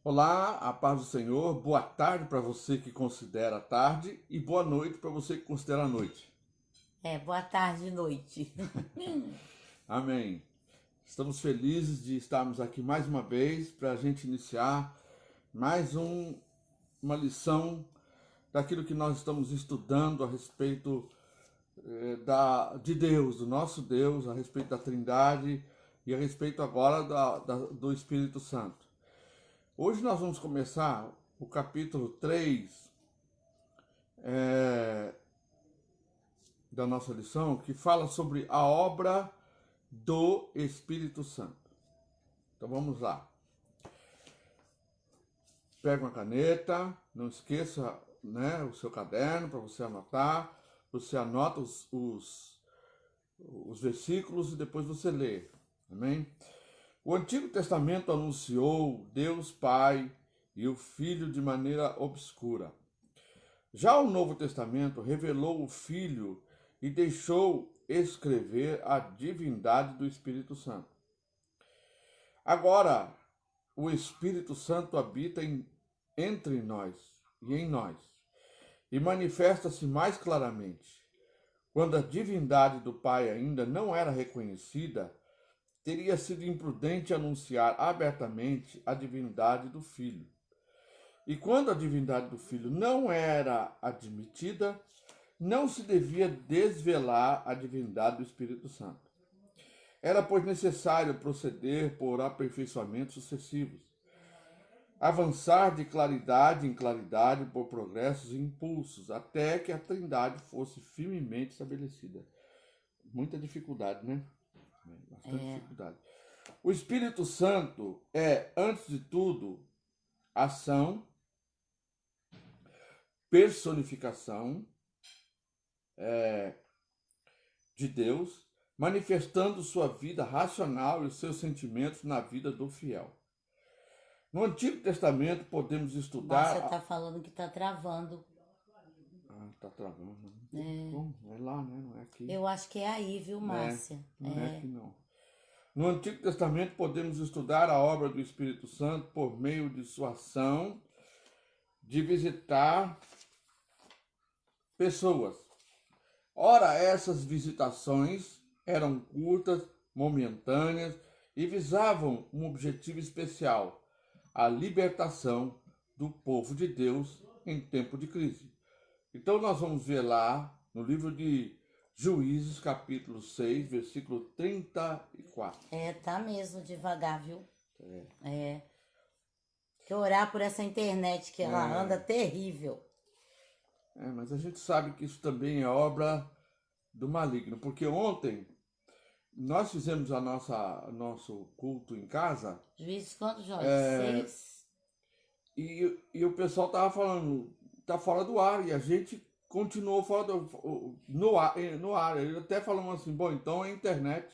Olá, a paz do Senhor, boa tarde para você que considera tarde e boa noite para você que considera noite. Boa tarde e noite. Amém. Estamos felizes de estarmos aqui mais uma vez para a gente iniciar mais uma lição daquilo que nós estamos estudando a respeito de Deus, do nosso Deus, a respeito da Trindade e a respeito agora do Espírito Santo. Hoje nós vamos começar o capítulo 3 da nossa lição, que fala sobre a obra do Espírito Santo. Então vamos lá. Pega uma caneta, não esqueça, o seu caderno para você anotar. Você anota os versículos e depois você lê. Amém? O Antigo Testamento anunciou Deus Pai e o Filho de maneira obscura. Já o Novo Testamento revelou o Filho e deixou escrever a divindade do Espírito Santo. Agora, o Espírito Santo habita entre nós e em nós, e manifesta-se mais claramente. Quando a divindade do Pai ainda não era reconhecida, teria sido imprudente anunciar abertamente a divindade do Filho. E quando a divindade do Filho não era admitida, não se devia desvelar a divindade do Espírito Santo. Era, pois, necessário proceder por aperfeiçoamentos sucessivos, avançar de claridade em claridade por progressos e impulsos, até que a Trindade fosse firmemente estabelecida. Muita dificuldade, né? Bastante dificuldade. O Espírito Santo é, antes de tudo, ação, personificação de Deus, manifestando sua vida racional e seus sentimentos na vida do fiel. No Antigo Testamento podemos estudar... Márcia tá falando que tá travando. Tá travando. Bom, é lá, né? Não é aqui. Eu acho que é aí, viu, Márcia? Não é aqui, não. No Antigo Testamento podemos estudar a obra do Espírito Santo por meio de sua ação de visitar pessoas. Ora, essas visitações eram curtas, momentâneas e visavam um objetivo especial: a libertação do povo de Deus em tempo de crise. Então nós vamos ver lá no livro de Juízes, capítulo 6, versículo 34. Tá mesmo devagar, viu? Que orar por essa internet que ela anda terrível. Mas a gente sabe que isso também é obra do maligno, porque ontem nós fizemos nosso culto em casa. Juízes quantos, Jorge? 6? E o pessoal tava falando, tá fora do ar, e a gente continuou no ar. Ele até falou assim, bom, então é a internet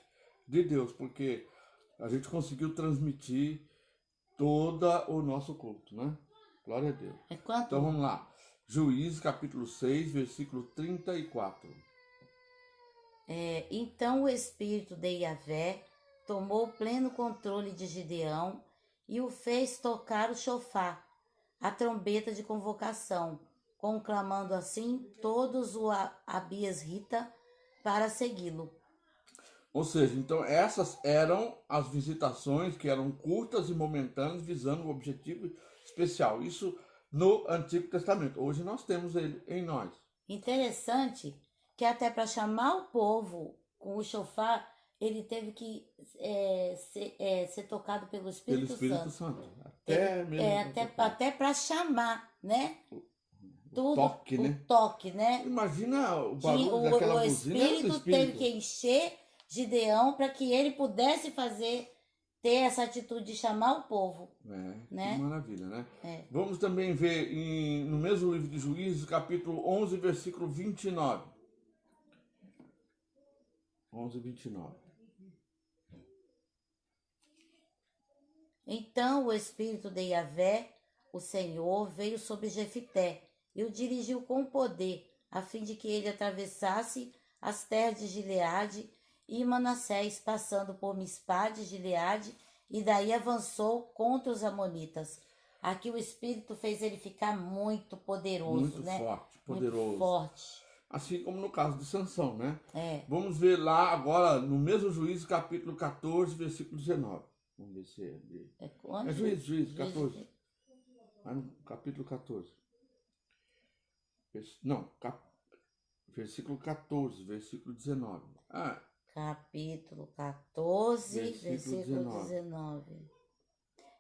de Deus, porque a gente conseguiu transmitir todo o nosso culto, né? Glória a Deus. Então vamos lá. Juízes capítulo 6, versículo 34. Então o espírito de Yahvé tomou pleno controle de Gideão e o fez tocar o chofar, a trombeta de convocação, conclamando assim todos o Abias Rita para segui-lo. Ou seja, então essas eram as visitações que eram curtas e momentâneas, visando um objetivo especial. Isso no Antigo Testamento. Hoje nós temos ele em nós. Interessante que até para chamar o povo com o chofar, ele teve que ser tocado pelo Espírito Santo. Até para chamar, né? Tudo, toque, né? Toque, né? Imagina o barulho daquela buzina. O Espírito teve que encher Gideão para que ele pudesse ter essa atitude de chamar o povo. Né? Que maravilha, né? Vamos também ver no mesmo livro de Juízes, capítulo 11, versículo 29. 11, 29. Então o Espírito de Yahvé, o Senhor, veio sobre Jefité e o dirigiu com poder, a fim de que ele atravessasse as terras de Gileade e Manassés, passando por Mispá de Gileade, e daí avançou contra os amonitas. Aqui o Espírito fez ele ficar muito poderoso, Muito né? forte, poderoso. Muito forte. Assim como no caso de Sansão, né? É. Vamos ver lá agora no mesmo Juízes, capítulo 14, versículo 19. Vamos ver se é. Onde? É Juízes 14. Vai no capítulo 14. Não, versículo 14, versículo 19. Capítulo 14, versículo 19.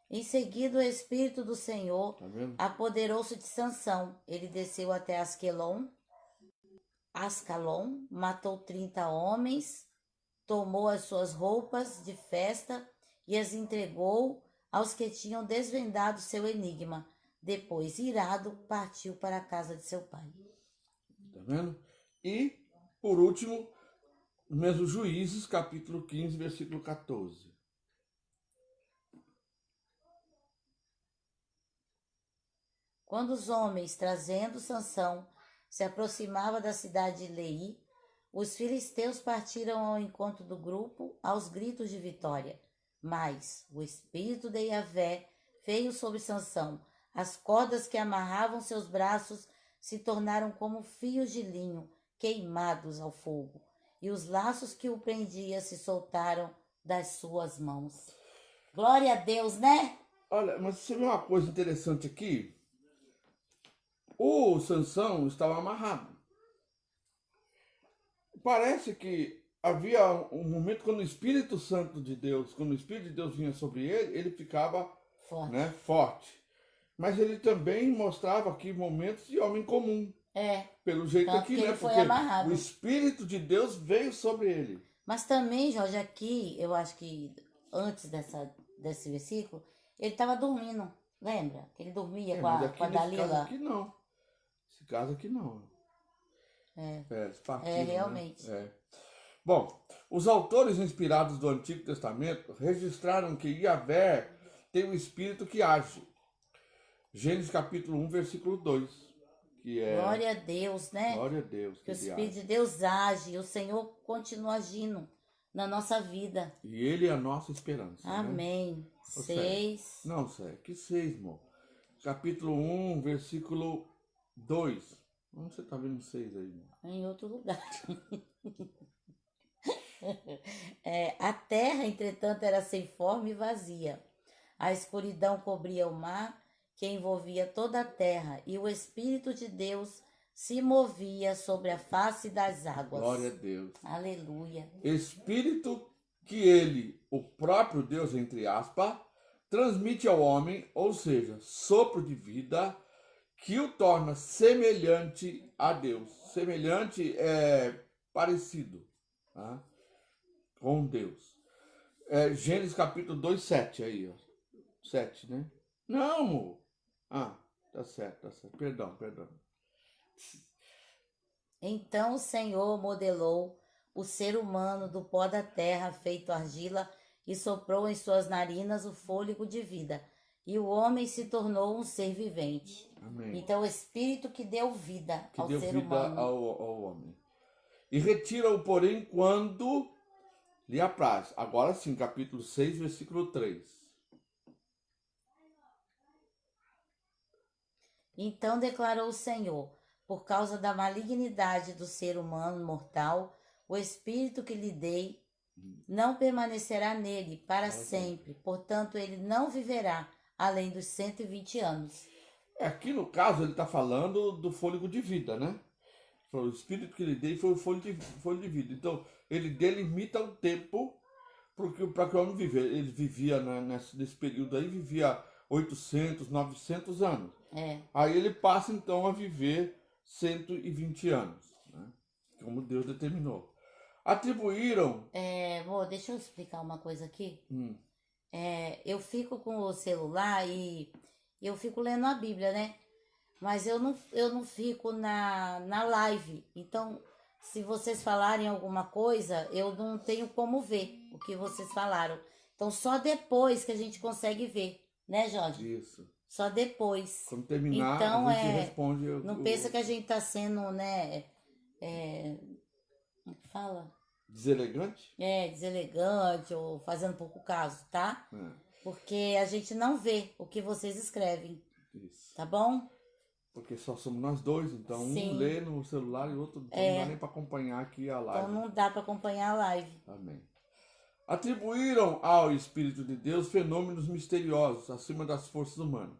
Em seguida, o Espírito do Senhor Tá vendo? apoderou-se de Sansão. Ele desceu até Ascalon, matou 30 homens, tomou as suas roupas de festa e as entregou aos que tinham desvendado seu enigma. Depois, irado, partiu para a casa de seu pai. Tá vendo? E, por último, mesmo Juízes, capítulo 15, versículo 14. Quando os homens, trazendo Sansão, se aproximavam da cidade de Lei, os filisteus partiram ao encontro do grupo aos gritos de vitória. Mas o espírito de Yahvé veio sobre Sansão. As cordas que amarravam seus braços se tornaram como fios de linho queimados ao fogo, e os laços que o prendiam se soltaram das suas mãos. Glória a Deus, né? Olha, mas você vê uma coisa interessante aqui? O Sansão estava amarrado. Parece que havia um momento quando o Espírito Santo de Deus, quando o Espírito de Deus vinha sobre ele, ele ficava Forte. né, forte. Mas ele também mostrava aqui momentos de homem comum. Pelo jeito tanto aqui, que né? ele foi Porque amarrado. o Espírito de Deus veio sobre ele. Mas também, Jorge, aqui, eu acho que antes desse versículo, ele estava dormindo. Lembra? Que ele dormia com Mas a, aqui com a nesse caso Dalila. aqui não. Esse caso aqui não. Eles partiram, realmente. Né? Bom, os autores inspirados do Antigo Testamento registraram que Yahvé tem um espírito que age. Gênesis capítulo 1, versículo 2. Que é... Glória a Deus, né? Glória a Deus. Que o Espírito de Deus age e o Senhor continua agindo na nossa vida. E Ele é a nossa esperança. Amém. Né? 6. Não, Sé, que 6, amor? Capítulo 1, versículo 2. Onde você está vendo 6 aí, amor? Em outro lugar. A terra, entretanto, era sem forma e vazia. A escuridão cobria o mar, que envolvia toda a terra, e o Espírito de Deus se movia sobre a face das águas. Glória a Deus. Aleluia. Espírito que ele, o próprio Deus, entre aspas, transmite ao homem, ou seja, sopro de vida, que o torna semelhante a Deus. Semelhante é parecido, tá? Com Deus. Gênesis capítulo 2, 7 aí, ó. 7, né? Não, amor. Tá certo. Perdão. Então o Senhor modelou o ser humano do pó da terra, feito argila, e soprou em suas narinas o fôlego de vida. E o homem se tornou um ser vivente. Amém. Então o Espírito que deu vida ao ser humano. Ao homem. E retira-o, porém, quando lhe apraz. Agora sim, capítulo 6, versículo 3. Então declarou o Senhor: por causa da malignidade do ser humano mortal, o Espírito que lhe dei não permanecerá nele para sempre. Portanto, ele não viverá além dos 120 anos. Aqui no caso ele está falando do fôlego de vida, né? O Espírito que lhe dei foi o fôlego de vida. Então, ele delimita o tempo para que o homem viver. Ele vivia nesse período aí, vivia 800, 900 anos. Aí ele passa então a viver 120 anos, né? Como Deus determinou. Atribuíram... Deixa eu explicar uma coisa aqui. Eu fico com o celular e eu fico lendo a Bíblia, né? Mas eu não fico na live. Então, se vocês falarem alguma coisa, eu não tenho como ver o que vocês falaram. Então, só depois que a gente consegue ver, né, Jorge? Isso. Só depois. Quando terminar, então, a gente responde... Não pensa que a gente tá sendo, né... Como que fala? Deselegante? Deselegante ou fazendo pouco caso, tá? porque a gente não vê o que vocês escrevem, Isso. tá bom? Porque só somos nós dois, então Sim. um lê no celular e o outro então não dá nem para acompanhar aqui a live. Então não dá para acompanhar a live. Amém. Atribuíram ao Espírito de Deus fenômenos misteriosos acima das forças humanas.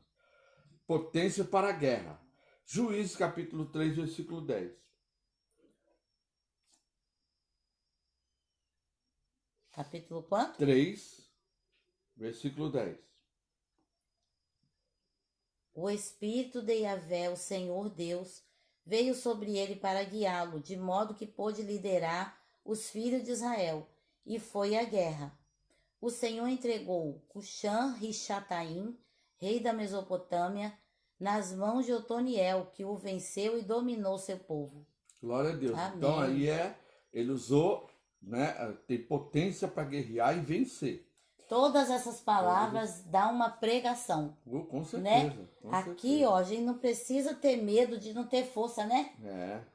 Potência para a guerra. Juízes capítulo 3, versículo 10. Capítulo quanto? 3, versículo 10. O Espírito de Yahvé, o Senhor Deus, veio sobre ele para guiá-lo, de modo que pôde liderar os filhos de Israel, e foi à guerra. O Senhor entregou Cuxã-Rishataim, rei da Mesopotâmia, nas mãos de Otoniel, que o venceu e dominou seu povo. Glória a Deus. Amém. Então aí ele usou, né, tem potência para guerrear e vencer. Todas essas palavras dão uma pregação, Com certeza. né? Com Aqui, certeza. ó, a gente não precisa ter medo de não ter força, né?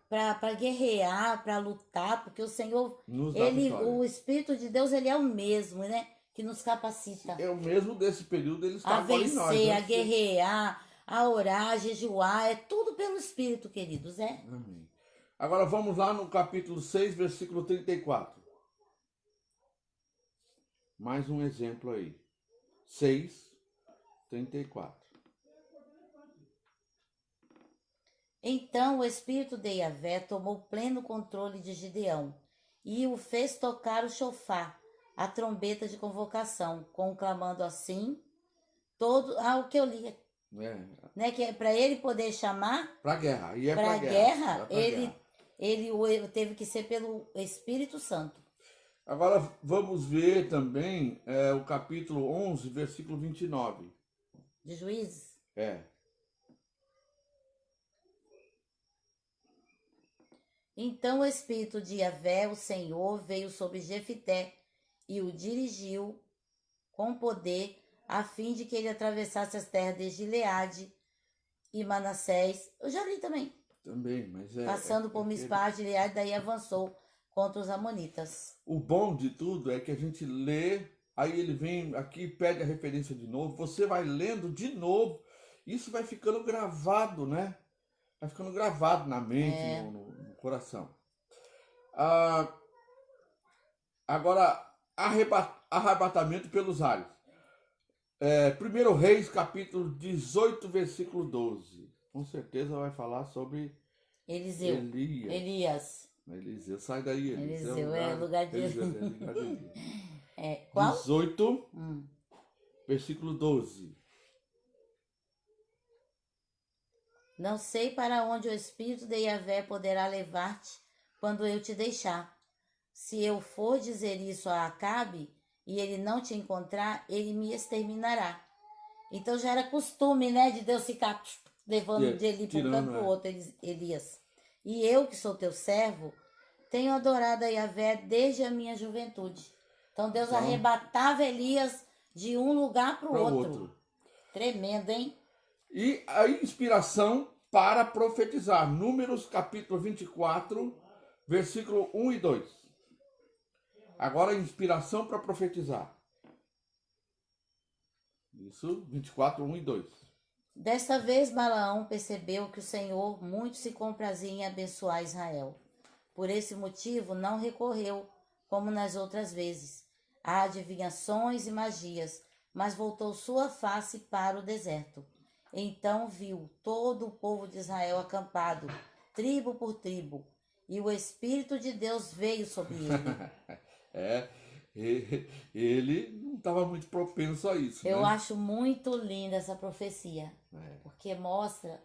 Para guerrear, para lutar, porque o Senhor, Nos dá vitória. o Espírito de Deus, ele é o mesmo, né? Que nos capacita É o mesmo desse período, ele está a agora em vencer, nós. Né? a guerrear, a orar, a jejuar, é tudo pelo Espírito, queridos, é? Amém. Agora vamos lá no capítulo 6, versículo 34. Mais um exemplo aí. 6, 34. Então o Espírito de Yahvé tomou pleno controle de Gideão e o fez tocar o chofar, a trombeta de convocação, conclamando assim todo o que eu li, né, que é para ele poder chamar para guerra. E para guerra, ele teve que ser pelo Espírito Santo. Agora vamos ver também o capítulo 11, versículo 29. De Juízes? Então o Espírito de Yahvé, o Senhor, veio sobre Jefité e o dirigiu com poder, a fim de que ele atravessasse as terras de Gileade e Manassés. Eu já li também. Também, mas passando por Mispá, Gileade, daí avançou contra os amonitas. O bom de tudo é que a gente lê, aí ele vem aqui e pede a referência de novo, você vai lendo de novo, isso vai ficando gravado, né? Vai ficando gravado na mente, no coração. Agora, arrebatamento pelos ares. 1 Reis, capítulo 18, versículo 12. Com certeza vai falar sobre Elias. Eliseu, sai daí, Eliseu é lugar de Elias. Qual? 18, versículo 12. Não sei para onde o Espírito de Yahvé poderá levar-te quando eu te deixar. Se eu for dizer isso a Acabe e ele não te encontrar, ele me exterminará. Então já era costume, né, de Deus ficar levando de ele para um canto para o outro, Elias. E eu, que sou teu servo, tenho adorado a Yahvé desde a minha juventude. Então Deus arrebatava Elias de um lugar para o outro. Tremendo, hein? E a inspiração para profetizar. Números capítulo 24, versículo 1 e 2. Agora a inspiração para profetizar. Isso, 24, 1 e 2. Desta vez Balaão percebeu que o Senhor muito se comprazia em abençoar Israel. Por esse motivo não recorreu, como nas outras vezes, a adivinhações e magias, mas voltou sua face para o deserto. Então viu todo o povo de Israel acampado, tribo por tribo, e o Espírito de Deus veio sobre ele. Ele não estava muito propenso a isso. Eu acho muito linda essa profecia, porque mostra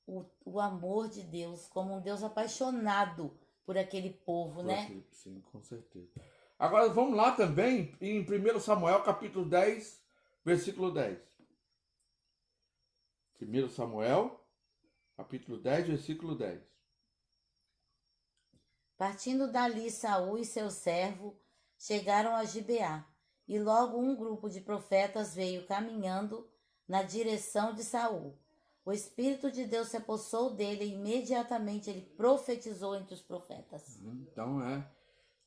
o amor de Deus como um Deus apaixonado por aquele povo, né? Sim, com certeza. Agora vamos lá também em 1 Samuel capítulo 10, versículo 10. 1 Samuel, capítulo 10, versículo 10. Partindo dali, Saul e seu servo chegaram a Gibeá, e logo um grupo de profetas veio caminhando na direção de Saul. O Espírito de Deus se apossou dele e imediatamente ele profetizou entre os profetas. Então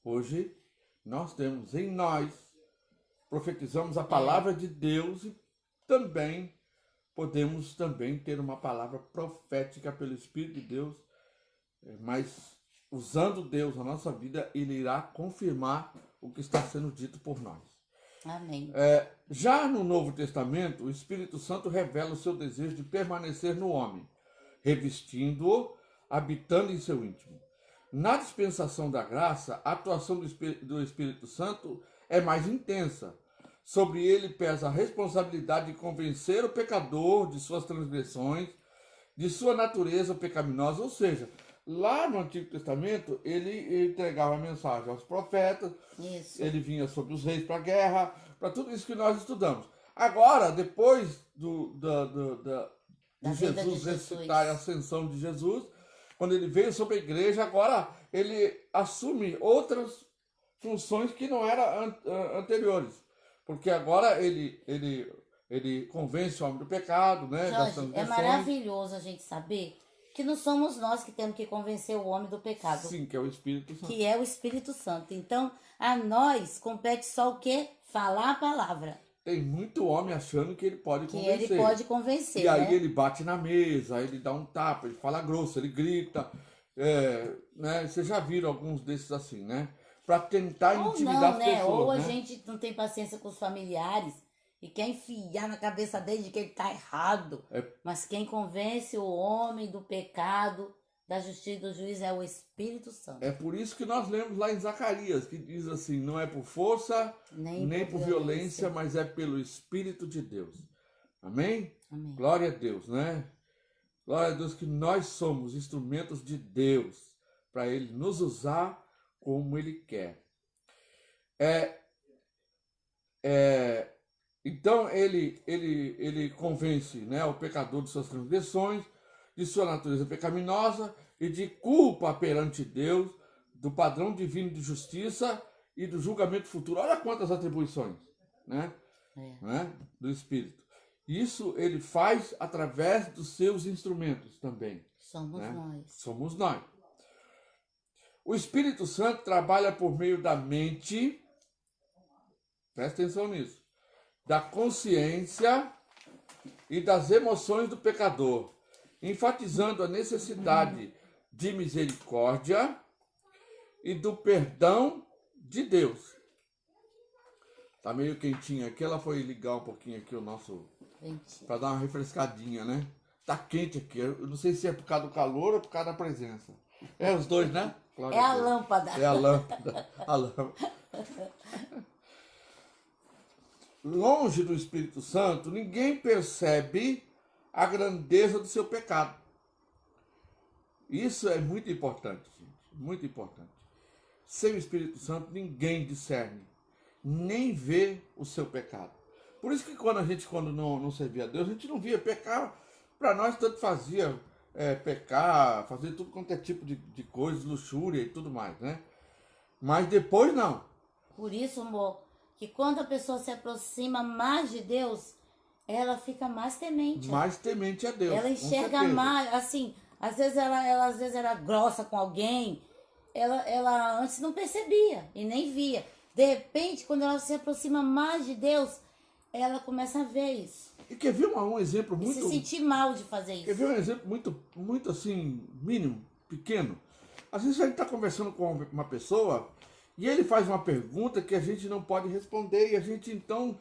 hoje nós temos em nós profetizamos a palavra de Deus e também podemos ter uma palavra profética pelo Espírito de Deus, mas usando Deus na nossa vida, Ele irá confirmar o que está sendo dito por nós. Amém. Já no Novo Testamento, o Espírito Santo revela o seu desejo de permanecer no homem, revestindo-o, habitando em seu íntimo. Na dispensação da graça, a atuação do Espírito Santo é mais intensa. Sobre ele pesa a responsabilidade de convencer o pecador de suas transgressões, de sua natureza pecaminosa. Ou seja, lá no Antigo Testamento, ele entregava a mensagem aos profetas, Isso. ele vinha sobre os reis para a guerra, para tudo isso que nós estudamos. Agora, depois de Jesus ressuscitar a ascensão de Jesus, quando ele veio sobre a igreja, agora ele assume outras funções que não eram anteriores. Porque agora ele convence o homem do pecado, né? Jorge, é maravilhoso a gente saber que não somos nós que temos que convencer o homem do pecado. Sim, que é o Espírito Santo. Que é o Espírito Santo. Então, a nós compete só o quê? Falar a palavra. Tem muito homem achando que ele pode convencer. Que ele pode convencer, E aí né? ele bate na mesa, ele dá um tapa, ele fala grosso, ele grita. Né? Vocês já viram alguns desses assim, né? Para tentar intimidar as pessoas. Ou a né? gente não tem paciência com os familiares e quer enfiar na cabeça dele de que ele está errado. Mas quem convence o homem do pecado, da justiça e do juízo é o Espírito Santo. É por isso que nós lemos lá em Zacarias, que diz assim, não é por força, nem por violência, mas é pelo Espírito de Deus. Amém? Amém. Glória a Deus, né? Glória a Deus que nós somos instrumentos de Deus para Ele nos usar como Ele quer. Então ele convence, né, o pecador de suas transgressões, de sua natureza pecaminosa e de culpa perante Deus, do padrão divino de justiça e do julgamento futuro. Olha quantas atribuições, né? Do Espírito. Isso ele faz através dos seus instrumentos também. Somos nós. Somos nós. O Espírito Santo trabalha por meio da mente, presta atenção nisso, da consciência e das emoções do pecador, enfatizando a necessidade de misericórdia e do perdão de Deus. Tá meio quentinho aqui, ela foi ligar um pouquinho aqui o nosso, para dar uma refrescadinha, né? Tá quente aqui, eu não sei se é por causa do calor ou por causa da presença. É os dois, né? É a lâmpada. É a lâmpada. Longe do Espírito Santo, ninguém percebe a grandeza do seu pecado. Isso é muito importante, gente. Muito importante. Sem o Espírito Santo, ninguém discerne, nem vê o seu pecado. Por isso que quando não servia a Deus, a gente não via pecar. Para nós, tanto fazia pecar, fazer tudo quanto é tipo de coisa, luxúria e tudo mais, né? Mas depois não. Por isso, amor, que quando a pessoa se aproxima mais de Deus, ela fica mais temente. Mais temente a Deus. Ela enxerga mais, assim, às vezes ela era grossa com alguém, ela antes não percebia e nem via. De repente, quando ela se aproxima mais de Deus, ela começa a ver isso. E quer ver um exemplo muito... E se sentir mal de fazer isso. Quer ver um exemplo muito assim, mínimo, pequeno? Às vezes a gente está conversando com uma pessoa e ele faz uma pergunta que a gente não pode responder e a gente então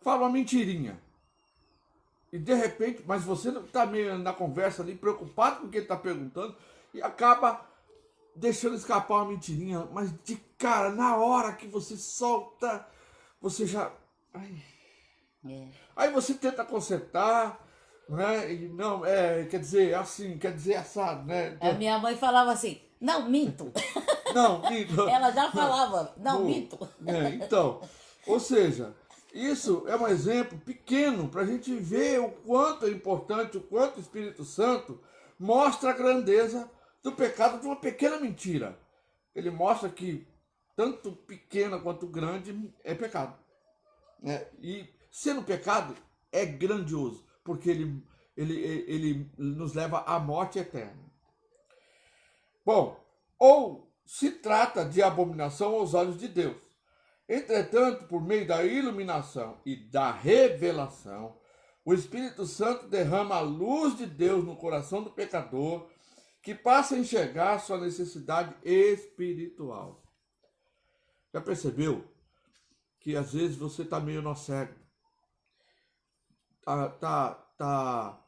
fala uma mentirinha. E de repente, mas você está meio na conversa ali, preocupado com o que ele está perguntando e acaba deixando escapar uma mentirinha, mas de cara, na hora que você solta, você já... Aí você tenta consertar, né? E não, quer dizer assim, quer dizer assado, né? A minha mãe falava assim, não, minto. Não, minto. Ela já falava, não, minto. Então, ou seja, isso é um exemplo pequeno para a gente ver o quanto é importante, o quanto o Espírito Santo mostra a grandeza do pecado de uma pequena mentira. Ele mostra que tanto pequena quanto grande é pecado. Né? E sendo pecado é grandioso, porque ele nos leva à morte eterna. Bom, ou se trata de abominação aos olhos de Deus. Entretanto, por meio da iluminação e da revelação, o Espírito Santo derrama a luz de Deus no coração do pecador, que passa a enxergar sua necessidade espiritual. Já percebeu que às vezes você está meio nó cego? Tá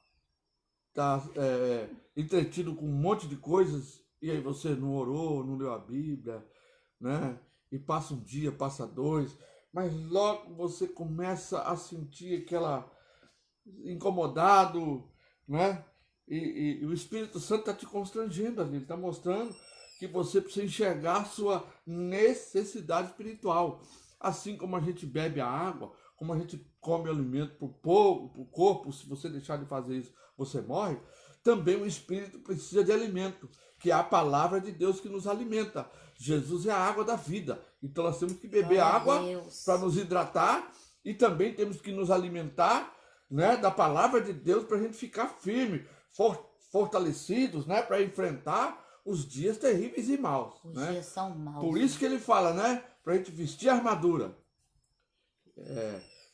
entretido com um monte de coisas e aí você não orou, não leu a Bíblia, né? E passa um dia, passa dois, mas logo você começa a sentir aquela incomodado, né? E o Espírito Santo está te constrangendo ali, ele está mostrando que você precisa enxergar a sua necessidade espiritual. Assim como a gente bebe a água, como a gente come alimento para o corpo, se você deixar de fazer isso, você morre. Também o Espírito precisa de alimento, que é a palavra de Deus que nos alimenta. Jesus é a água da vida. Então nós temos que beber água para nos hidratar e também temos que nos alimentar, né, da palavra de Deus para a gente ficar firme, fortalecidos, né, para enfrentar os dias terríveis e maus. Os né? dias são maus. Por isso que ele fala, né, para a gente vestir a armadura.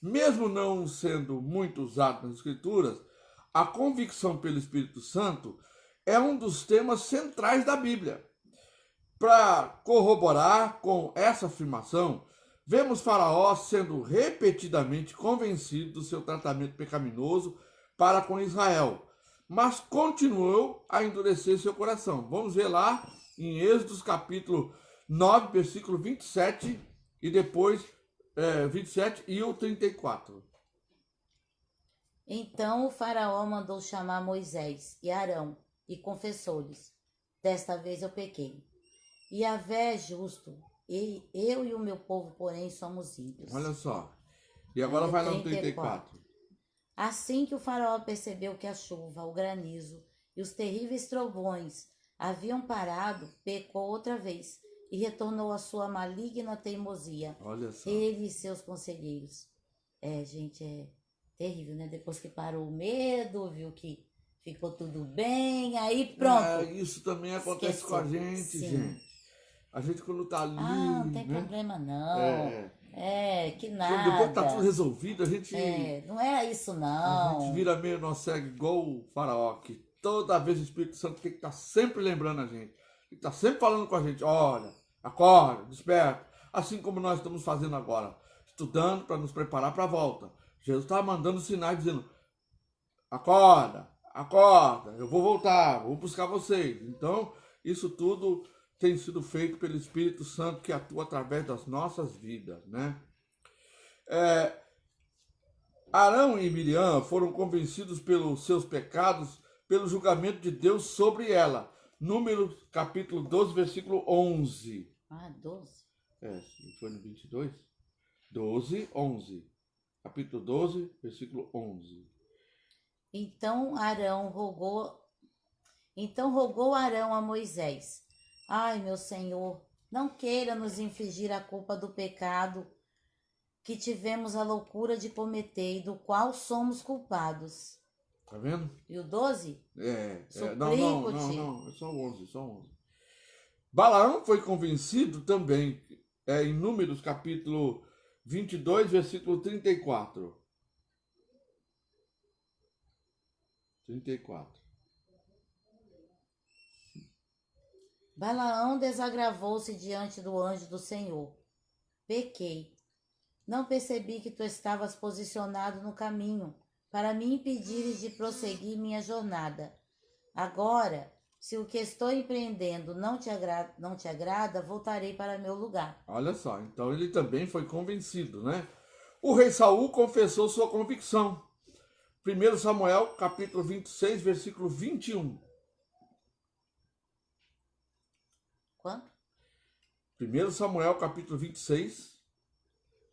Mesmo não sendo muito usado nas Escrituras, a convicção pelo Espírito Santo é um dos temas centrais da Bíblia. Para corroborar com essa afirmação, vemos Faraó sendo repetidamente convencido do seu tratamento pecaminoso para com Israel, mas continuou a endurecer seu coração. Vamos ver lá em Êxodo capítulo 9, versículo 27 e depois 27 e o 34. Então o faraó mandou chamar Moisés e Arão e confessou-lhes: desta vez eu pequei. E Yahvé é justo, e eu e o meu povo, porém, somos ímpios. Olha só. E agora vai lá no 34. Assim que o faraó percebeu que a chuva, o granizo e os terríveis trovões haviam parado, pecou outra vez e retornou à sua maligna teimosia. Olha só. Ele e seus conselheiros. Gente, é terrível, né? Depois que parou o medo, viu que ficou tudo bem, aí pronto. Isso também acontece com a gente, Sim. gente. A gente quando tá ali... não tem problema não. Que nada. Depois que tá tudo resolvido, a gente... não é isso não. A gente vira meio nó cego igual o faraó, que toda vez o Espírito Santo tem que estar sempre lembrando a gente. Tem que estar sempre falando com a gente. Olha, acorda, desperta. Assim como nós estamos fazendo agora. Estudando para nos preparar para a volta. Jesus está mandando sinais dizendo: acorda, acorda, eu vou voltar, vou buscar vocês. Então, isso tudo tem sido feito pelo Espírito Santo que atua através das nossas vidas, né? Arão e Miriam foram convencidos pelos seus pecados, pelo julgamento de Deus sobre ela. Números capítulo 12, versículo 11. 12? Foi no 22? 12, 11. Capítulo 12, versículo 11. Então rogou Arão a Moisés: ai, meu Senhor, não queira nos infligir a culpa do pecado que tivemos a loucura de cometer e do qual somos culpados. Tá vendo? E o 12? Não, é só 11, só 11. Balaão foi convencido também, em Números capítulo 22, versículo 34. 34. Balaão desagravou-se diante do anjo do Senhor. Pequei. Não percebi que tu estavas posicionado no caminho para me impedires de prosseguir minha jornada. Agora, se o que estou empreendendo não te agrada, voltarei para meu lugar. Olha só, então ele também foi convencido, né? O rei Saul confessou sua convicção. 1 Samuel, capítulo 26, versículo 21. Quanto? 1 Samuel, capítulo 26,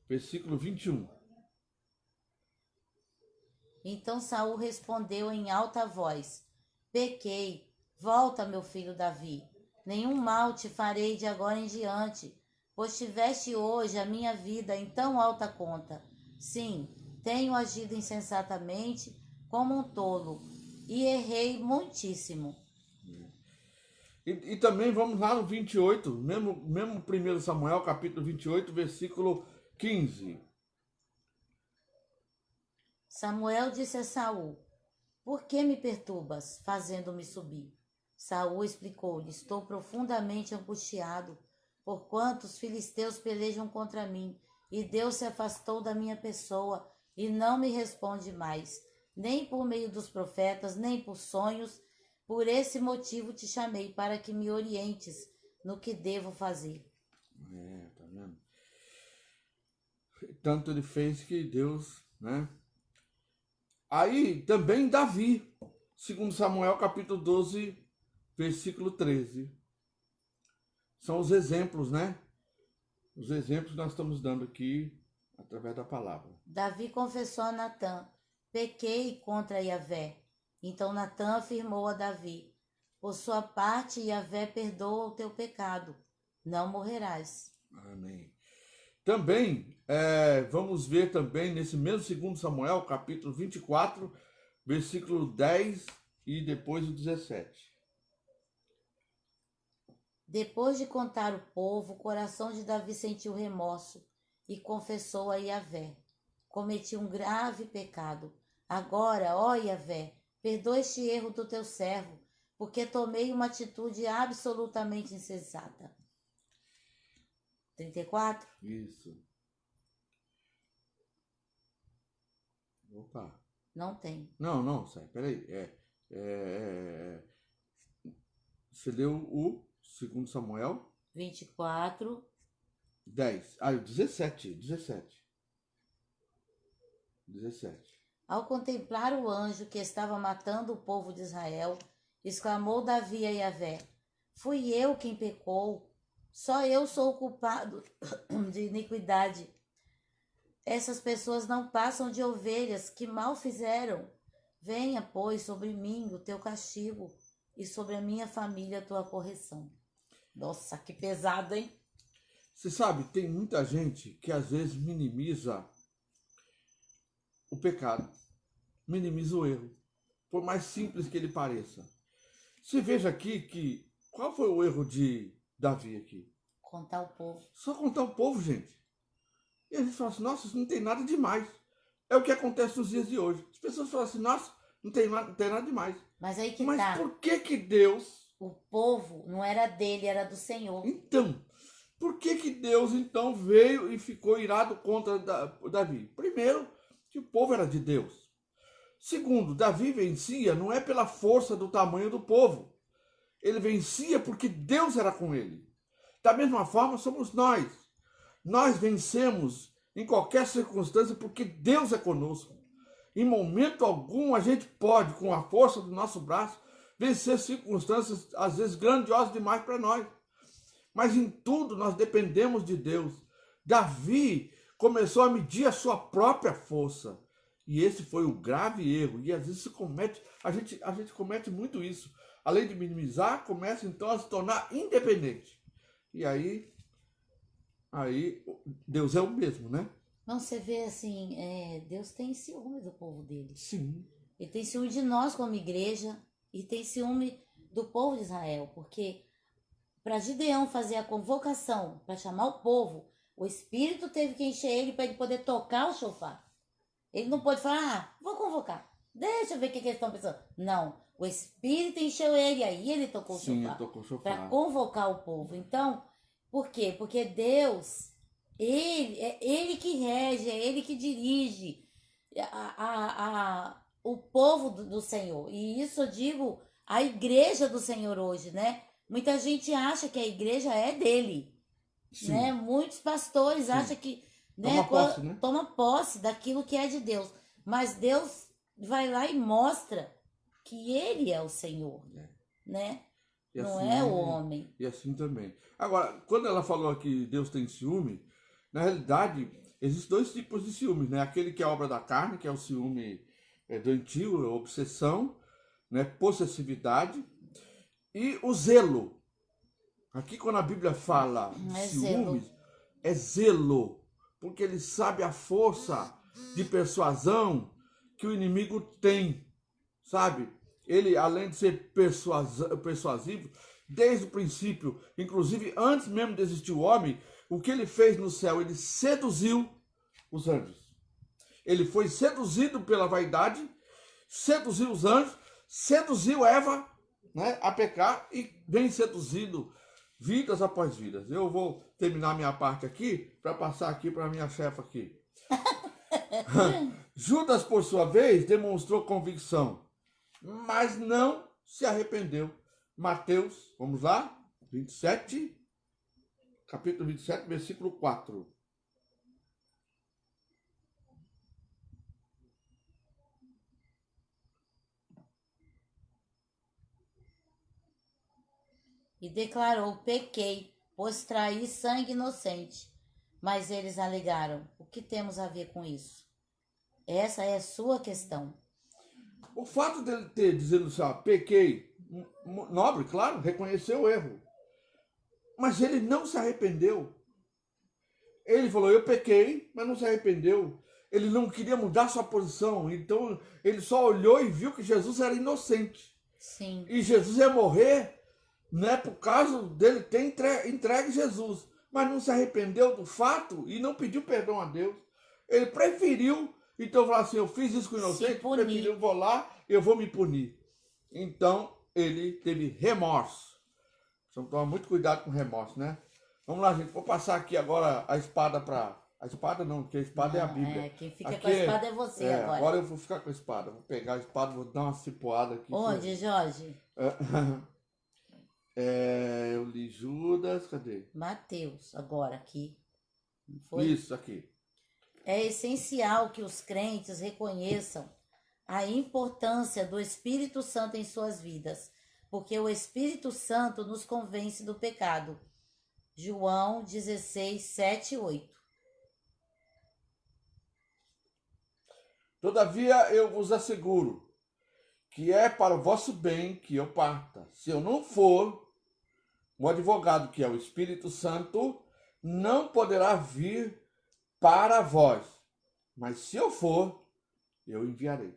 versículo 21. Então Saul respondeu em alta voz: pequei, volta, meu filho Davi. Nenhum mal te farei de agora em diante, pois tiveste hoje a minha vida em tão alta conta. Sim, tenho agido insensatamente como um tolo, e errei muitíssimo. E também vamos lá no 28, mesmo 1 Samuel, capítulo 28, versículo 15. Samuel disse a Saul: Por que me perturbas, fazendo-me subir? Saul explicou-lhe: Estou profundamente angustiado, porquanto os filisteus pelejam contra mim, e Deus se afastou da minha pessoa e não me responde mais, nem por meio dos profetas, nem por sonhos. Por esse motivo te chamei, para que me orientes no que devo fazer. Tá vendo? Tanto ele fez que Deus, né? Aí também Davi, segundo Samuel, capítulo 12, versículo 13. São os exemplos, né? Os exemplos que nós estamos dando aqui através da palavra. Davi confessou a Natã: Pequei contra Yahvé. Então Natã afirmou a Davi: Por sua parte, Yahvé perdoa o teu pecado, não morrerás. Amém. Também, vamos ver também nesse mesmo segundo Samuel, capítulo 24, versículo 10 e depois o 17. Depois de contar o povo, o coração de Davi sentiu remorso e confessou a Yahvé: Cometi um grave pecado. Agora, ó Yahvé, perdoa este erro do teu servo, porque tomei uma atitude absolutamente insensata. 34? Isso. Opa. Não tem. Não, sai, peraí. Você leu o segundo Samuel? 24. 10. Ah, o 17. 17. Ao contemplar o anjo que estava matando o povo de Israel, exclamou Davi a Yahvé: Fui eu quem pecou, só eu sou o culpado de iniquidade. Essas pessoas não passam de ovelhas, que mal fizeram. Venha, pois, sobre mim o teu castigo e sobre a minha família a tua correção. Nossa, que pesado, hein? Você sabe, tem muita gente que às vezes minimiza o pecado, minimiza o erro, por mais simples que ele pareça. Você veja aqui que, qual foi o erro de Davi aqui? Contar o povo. Só contar o povo, gente. E a gente fala assim, nossa, isso não tem nada demais. É o que acontece nos dias de hoje. As pessoas falam assim, nossa, não tem nada demais. Mas aí que Mas tá. por que Deus... O povo não era dele, era do Senhor. Então, por que Deus então veio e ficou irado contra Davi? Primeiro, que o povo era de Deus. Segundo, Davi vencia não é pela força do tamanho do povo. Ele vencia porque Deus era com ele. Da mesma forma, somos nós. Nós vencemos em qualquer circunstância porque Deus é conosco. Em momento algum, a gente pode, com a força do nosso braço, vencer circunstâncias, às vezes, grandiosas demais para nós. Mas em tudo nós dependemos de Deus. Davi começou a medir a sua própria força. E esse foi o grave erro. E às vezes a gente comete muito isso. Além de minimizar, começa então a se tornar independente. E aí Deus é o mesmo, né? Não, você vê assim, Deus tem ciúme do povo dele. Sim. Ele tem ciúme de nós como igreja e tem ciúme do povo de Israel, porque para Gideão fazer a convocação, para chamar o povo, o Espírito teve que encher ele para ele poder tocar o shofar. Ele não pode falar, vou convocar, deixa eu ver o que eles estão pensando. Não, o Espírito encheu ele, aí ele tocou o shofar. Sim, ele tocou o shofar. Para convocar o povo. Então, por quê? Porque Deus, ele que rege, é ele que dirige o povo do Senhor. E isso eu digo a igreja do Senhor hoje, né? Muita gente acha que a igreja é dele, Sim. né? Muitos pastores acham que toma posse daquilo que é de Deus. Mas Deus vai lá e mostra que ele é o Senhor, né? E não assim, é o homem. E assim também. Agora, quando ela falou que Deus tem ciúme, na realidade, existem dois tipos de ciúmes, né? Aquele que é obra da carne, que é o ciúme doentio, a obsessão, né? Possessividade, e o zelo. Aqui quando a Bíblia fala ciúmes, é zelo, porque ele sabe a força de persuasão que o inimigo tem, sabe? Ele, além de ser persuasivo, desde o princípio, inclusive antes mesmo de existir o homem, o que ele fez no céu? Ele seduziu os anjos. Ele foi seduzido pela vaidade, seduziu os anjos, seduziu Eva, né, a pecar e vem seduzindo vidas após vidas. Eu vou terminar minha parte aqui para passar aqui para minha chefa aqui. Judas, por sua vez, demonstrou convicção, mas não se arrependeu. Mateus, vamos lá, 27, capítulo 27, versículo 4. E declarou: pequei, pois traí sangue inocente. Mas eles alegaram: o que temos a ver com isso? Essa é a sua questão. O fato dele ter dizendo assim, ó, pequei, nobre, claro, reconheceu o erro. Mas ele não se arrependeu. Ele falou, eu pequei, mas não se arrependeu. Ele não queria mudar sua posição. Então ele só olhou e viu que Jesus era inocente. Sim. E Jesus ia morrer, né, por causa dele ter entregue Jesus. Mas não se arrependeu do fato e não pediu perdão a Deus. Ele preferiu, então, falar assim, eu fiz isso com o inocente, preferiu, vou lá, eu vou me punir. Então, ele teve remorso. Então, toma muito cuidado com remorso, né? Vamos lá, gente. Vou passar aqui agora a espada para... A espada não, porque a espada é a Bíblia. Quem fica aqui, com a espada é você agora. Agora eu vou ficar com a espada. Vou pegar a espada, vou dar uma cipoada aqui. Onde, Jorge? Eu li Judas, cadê? Mateus, agora aqui. Não foi? Isso, aqui. É essencial que os crentes reconheçam a importância do Espírito Santo em suas vidas, porque o Espírito Santo nos convence do pecado. João 16, 7 e 8. Todavia eu vos asseguro que é para o vosso bem que eu parta. Se eu não for, o advogado, que é o Espírito Santo, não poderá vir para vós. Mas se eu for, eu enviarei.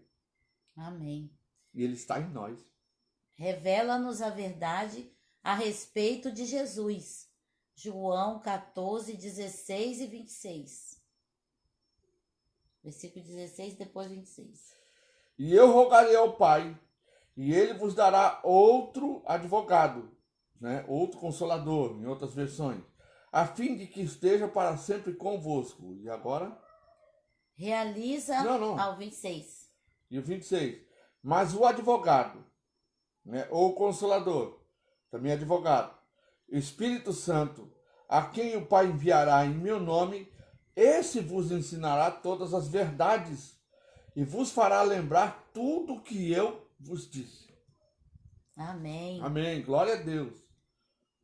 Amém. E ele está em nós. Revela-nos a verdade a respeito de Jesus. João 14, 16 e 26. Versículo 16, depois 26. E eu rogarei ao Pai, e ele vos dará outro advogado, né? Outro consolador, em outras versões, a fim de que esteja para sempre convosco. E agora? Realiza ao 26. E o 26. Mas o advogado, né? Ou o consolador, também advogado, Espírito Santo, a quem o Pai enviará em meu nome, esse vos ensinará todas as verdades e vos fará lembrar tudo o que eu vos disse. Amém. Amém. Glória a Deus.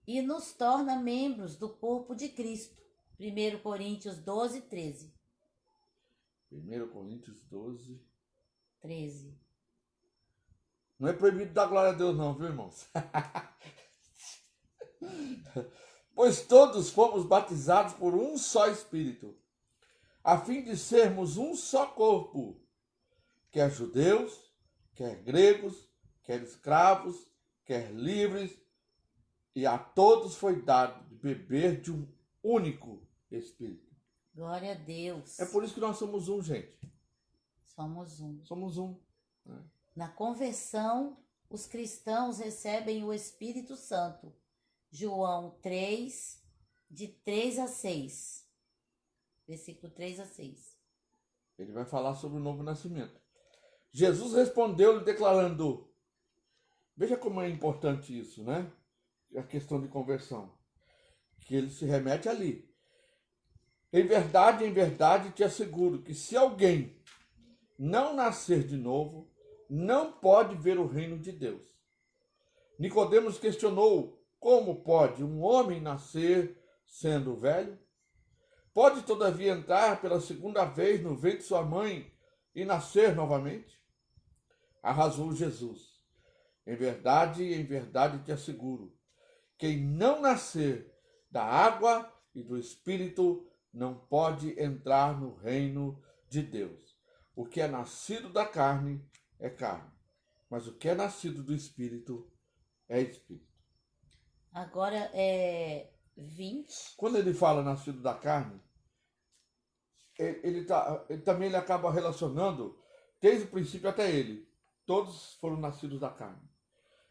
E nos torna membros do corpo de Cristo. 1 Coríntios 12, 13. 1 Coríntios 12, 13. Não é proibido dar glória a Deus não, viu, irmãos? Pois todos fomos batizados por um só Espírito, a fim de sermos um só corpo, quer judeus, quer gregos, quer escravos, quer livres, e a todos foi dado de beber de um único Espírito. Glória a Deus. É por isso que nós somos um, gente. Somos um. Somos um. Na conversão, os cristãos recebem o Espírito Santo. João 3, de 3 a 6. Versículo 3 a 6. Ele vai falar sobre o novo nascimento. Jesus respondeu-lhe declarando, veja como é importante isso, né? A questão de conversão. Que ele se remete ali. Em verdade, te asseguro que se alguém não nascer de novo, não pode ver o reino de Deus. Nicodemos questionou, como pode um homem nascer sendo velho? Pode, todavia, entrar pela segunda vez no ventre de sua mãe e nascer novamente? Arrasou Jesus. Em verdade te asseguro, quem não nascer da água e do Espírito não pode entrar no reino de Deus. O que é nascido da carne é carne, mas o que é nascido do Espírito é Espírito. Agora é 20. Quando ele fala nascido da carne, ele também ele acaba relacionando desde o princípio até ele. Todos foram nascidos da carne.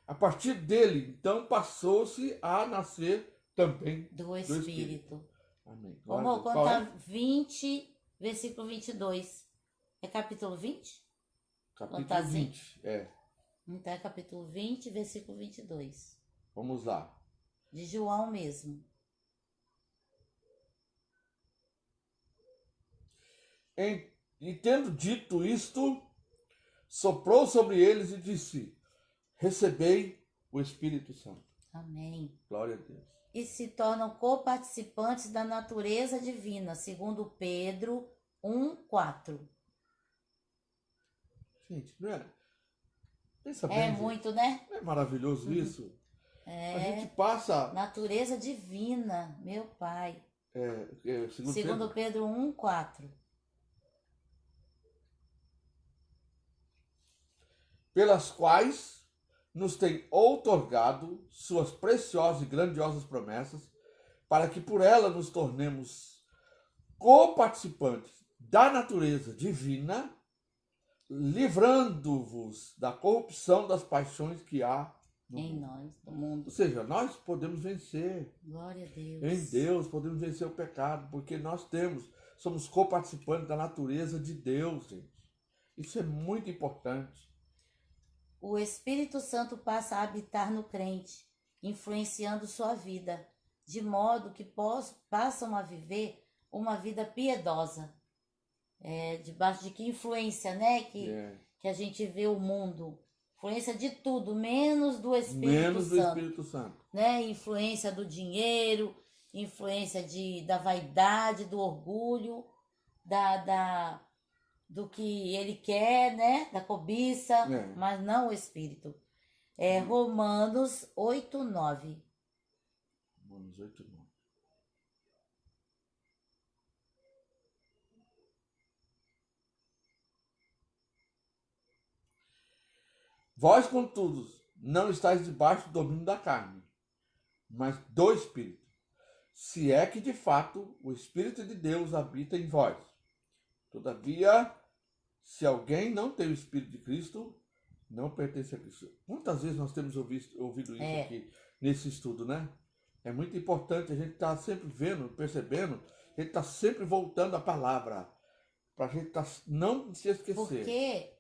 A partir dele, então, passou-se a nascer também Do do Espírito. Espírito. Amém. Ô, Glória a amor, Deus. quando Qual tá é? 20, versículo 22. É capítulo 20? Capítulo tá assim? 20. É. Então é capítulo 20, versículo 22. Vamos lá. De João mesmo. E tendo dito isto, soprou sobre eles e disse: Recebei o Espírito Santo. Amém. Glória a Deus. E se tornam coparticipantes da natureza divina, segundo Pedro 1:4. Gente, não é? Pensa bem, É gente. muito, né? Não é maravilhoso isso? A É. gente passa. Natureza divina, meu Pai. Segundo Segundo Pedro, Pedro 1:4. pelas quais nos tem outorgado suas preciosas e grandiosas promessas, para que por ela nos tornemos coparticipantes da natureza divina, livrando-vos da corrupção das paixões que há no Em mundo. nós, do mundo. Ou seja, nós podemos vencer. Glória a Deus. Em Deus podemos vencer o pecado, porque somos coparticipantes da natureza de Deus, gente. Isso é muito importante. O Espírito Santo passa a habitar no crente, influenciando sua vida, de modo que passam a viver uma vida piedosa. Debaixo de que influência, né? Que a gente vê o mundo. Influência de tudo, menos do Espírito Menos do Santo. Espírito Santo. Né? Influência do dinheiro, influência da vaidade, do orgulho, do que ele quer, né? Da cobiça, mas não o Espírito. Romanos 8:9. Romanos 8:9. Vós, contudo, não estáis debaixo do domínio da carne, mas do Espírito, se é que de fato o Espírito de Deus habita em vós. Todavia, se alguém não tem o Espírito de Cristo, não pertence a Cristo. Quantas vezes nós temos ouvido isso aqui nesse estudo, né? É muito importante a gente estar sempre vendo, percebendo, a gente está sempre voltando à palavra, para a gente não se esquecer. Porque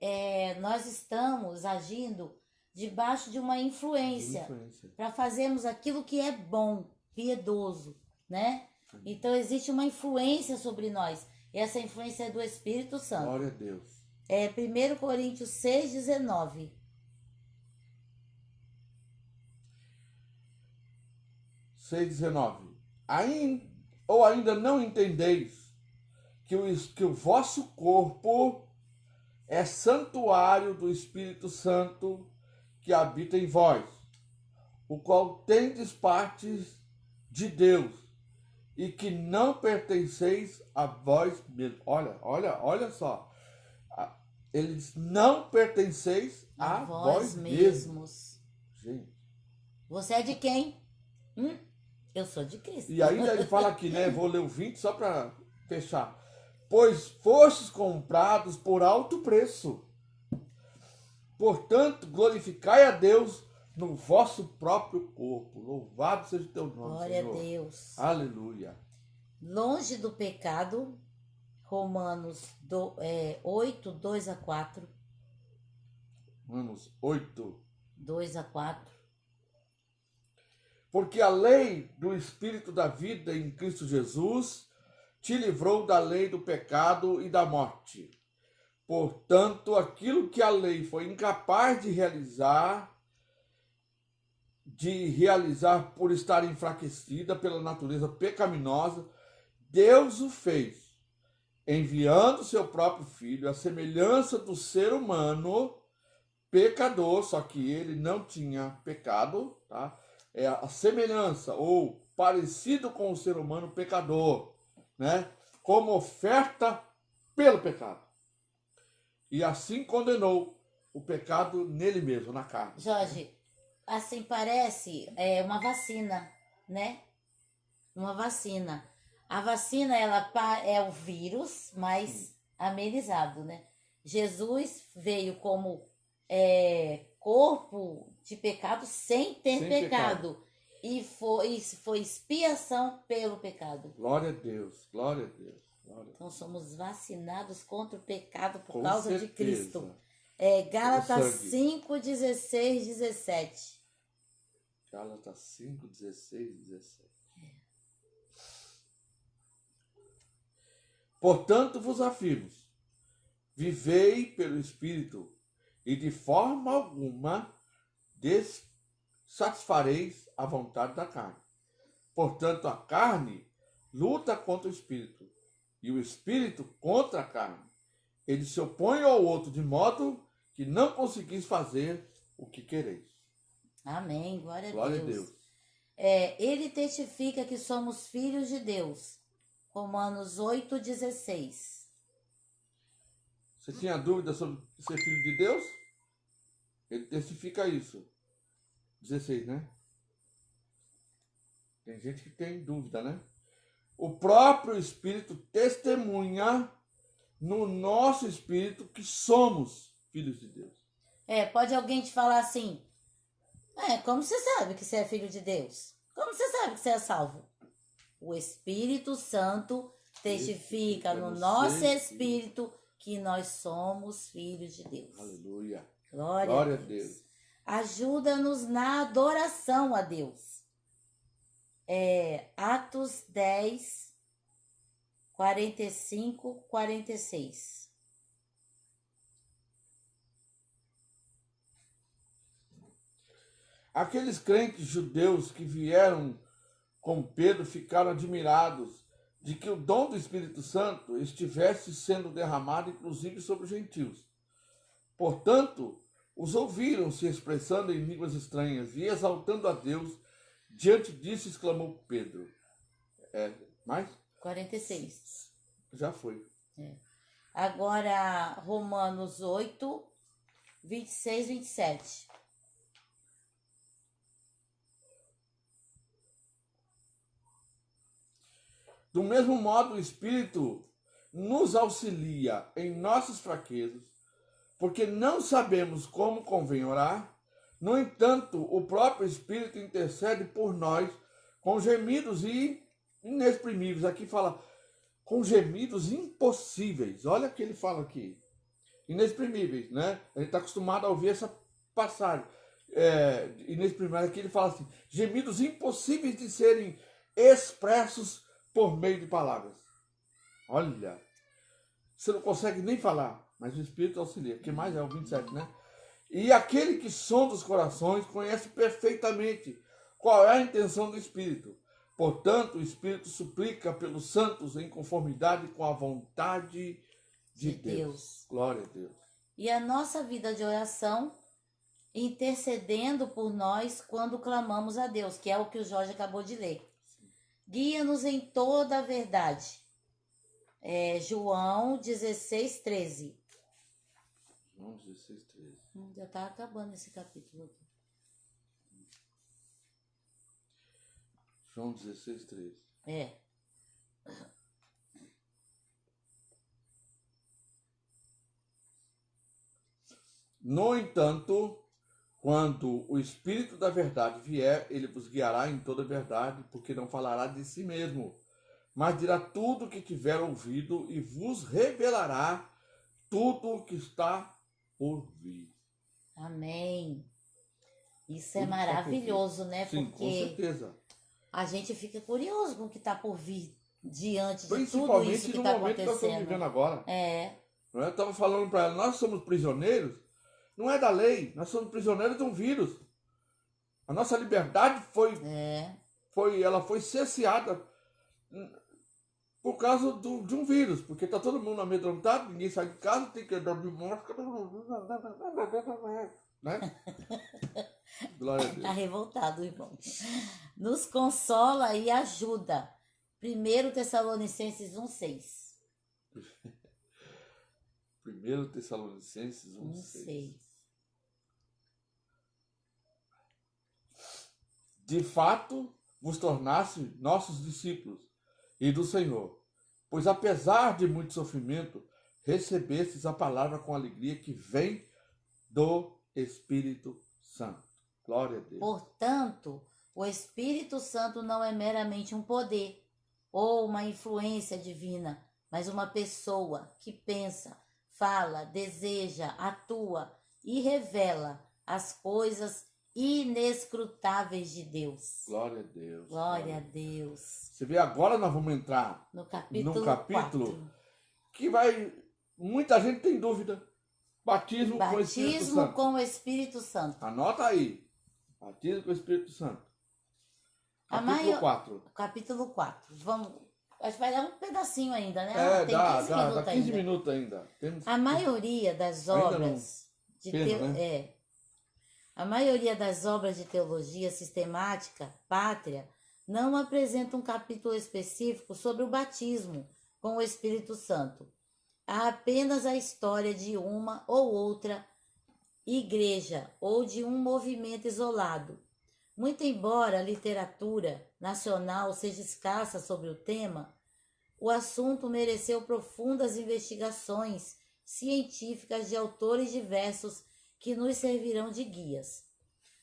nós estamos agindo debaixo de uma influência. Para fazermos aquilo que é bom, piedoso, né? Então existe uma influência sobre nós. E essa influência é do Espírito Santo. Glória a Deus. 1 Coríntios 6:19. 6:19. Ou ainda não entendeis que o vosso corpo é santuário do Espírito Santo que habita em vós, o qual tendes partes de Deus, e que não pertenceis a vós mesmos. Olha só. Eles não pertenceis a vós mesmos. Gente. Você é de quem? Eu sou de Cristo. E ainda ele fala aqui, né? Vou ler o 20 só para fechar. Pois fostes comprados por alto preço. Portanto, glorificai a Deus no vosso próprio corpo. Louvado seja o teu nome, Glória Senhor. a Deus. Aleluia. Longe do pecado, Romanos 8, 2-4. Romanos 8. 2-4. Porque a lei do Espírito da vida em Cristo Jesus te livrou da lei do pecado e da morte. Portanto, aquilo que a lei foi incapaz de realizar por estar enfraquecida pela natureza pecaminosa, Deus o fez, enviando seu próprio Filho, à semelhança do ser humano pecador, só que ele não tinha pecado, tá? É a semelhança ou parecido com o ser humano pecador, né? Como oferta pelo pecado. E assim condenou o pecado nele mesmo, na carne. Jorge, assim, parece uma vacina, né? Uma vacina. A vacina, é o vírus, Sim. mas amenizado, né? Jesus veio como corpo de pecado sem ter Sem pecado. pecado. E foi expiação pelo pecado. Glória a Deus, glória a Deus. Glória a Então Deus. somos vacinados contra o pecado por Com causa de Cristo. certeza. Pelo Gálatas sangue. 5, 16, 17. Gálatas 5, 16 e 17. Portanto vos afirmo, vivei pelo Espírito, e de forma alguma satisfareis a vontade da carne. Portanto, a carne luta contra o Espírito, e o Espírito contra a carne. Eles se opõem ao outro, de modo que não conseguis fazer o que quereis. Amém. Glória a Glória a Deus. Deus. Ele testifica que somos filhos de Deus. Romanos 8, 16. Você tinha dúvida sobre ser filho de Deus? Ele testifica isso. 16, né? Tem gente que tem dúvida, né? O próprio Espírito testemunha no nosso espírito que somos filhos de Deus. Pode alguém te falar assim: como você sabe que você é filho de Deus? Como você sabe que você é salvo? O Espírito Santo testifica no nosso espírito que nós somos filhos de Deus. Aleluia. Glória a Deus. Ajuda-nos na adoração a Deus. Atos 10, 45, 46. Aqueles crentes judeus que vieram com Pedro ficaram admirados de que o dom do Espírito Santo estivesse sendo derramado inclusive sobre os gentios. Portanto, os ouviram se expressando em línguas estranhas e exaltando a Deus. Diante disso exclamou Pedro. Mais? 46. Já foi. Agora, Romanos 8, 26, 27. Do mesmo modo, o Espírito nos auxilia em nossas fraquezas, porque não sabemos como convém orar. No entanto, o próprio Espírito intercede por nós com gemidos inexprimíveis. Aqui fala com gemidos impossíveis. Olha o que ele fala aqui. Inexprimíveis, né? A gente está acostumado a ouvir essa passagem. Inexprimíveis. Aqui ele fala assim, gemidos impossíveis de serem expressos por meio de palavras. Olha, você não consegue nem falar, mas o Espírito auxilia. O que mais é o 27, né? E aquele que sonda os corações conhece perfeitamente qual é a intenção do Espírito. Portanto, o Espírito suplica pelos santos em conformidade com a vontade de Deus. Glória a Deus. E a nossa vida de oração intercedendo por nós quando clamamos a Deus, que é o que o Jorge acabou de ler. Guia-nos em toda a verdade. João 16, 13. João 16, 13. Já está acabando esse capítulo aqui. João 16, 13. No entanto, quando o Espírito da verdade vier, ele vos guiará em toda a verdade, porque não falará de si mesmo, mas dirá tudo o que tiver ouvido e vos revelará tudo o que está por vir. Amém. Isso é maravilhoso, né? Sim, porque com certeza. A gente fica curioso com o que está por vir diante de tudo isso Principalmente que no está momento que nós estamos acontecendo. vivendo agora. Eu estava falando para ela, nós somos prisioneiros, não é da lei, nós somos prisioneiros de um vírus. A nossa liberdade ela foi cerceada por causa de um vírus, porque está todo mundo amedrontado, ninguém sai de casa, tem que andar de máscara, né? Glória a Deus. Está revoltado, irmão. Nos consola e ajuda. 1 Tessalonicenses 1,6. 1 Tessalonicenses 1,6. de fato vos tornasse nossos discípulos e do Senhor, pois apesar de muito sofrimento, recebestes a palavra com alegria que vem do Espírito Santo. Glória a Deus. Portanto, o Espírito Santo não é meramente um poder ou uma influência divina, mas uma pessoa que pensa, fala, deseja, atua e revela as coisas inescrutáveis de Deus. Glória a Deus. Glória a Deus. Você vê, agora nós vamos entrar No capítulo num capítulo 4. que muita gente tem dúvida. Batismo com o Espírito Batismo Santo. com o Espírito Santo. Anota aí. Batismo com o Espírito Santo. Capítulo 4. Capítulo 4. Vamos. Acho que vai dar um pedacinho ainda, né? Tem Tem 15 dá minutos 15 ainda. minutos ainda. A maioria das Ainda obras de Pena, né? A maioria das obras de teologia sistemática, pátria, não apresenta um capítulo específico sobre o batismo com o Espírito Santo. Há apenas a história de uma ou outra igreja ou de um movimento isolado. Muito embora a literatura nacional seja escassa sobre o tema, o assunto mereceu profundas investigações científicas de autores diversos que nos servirão de guias.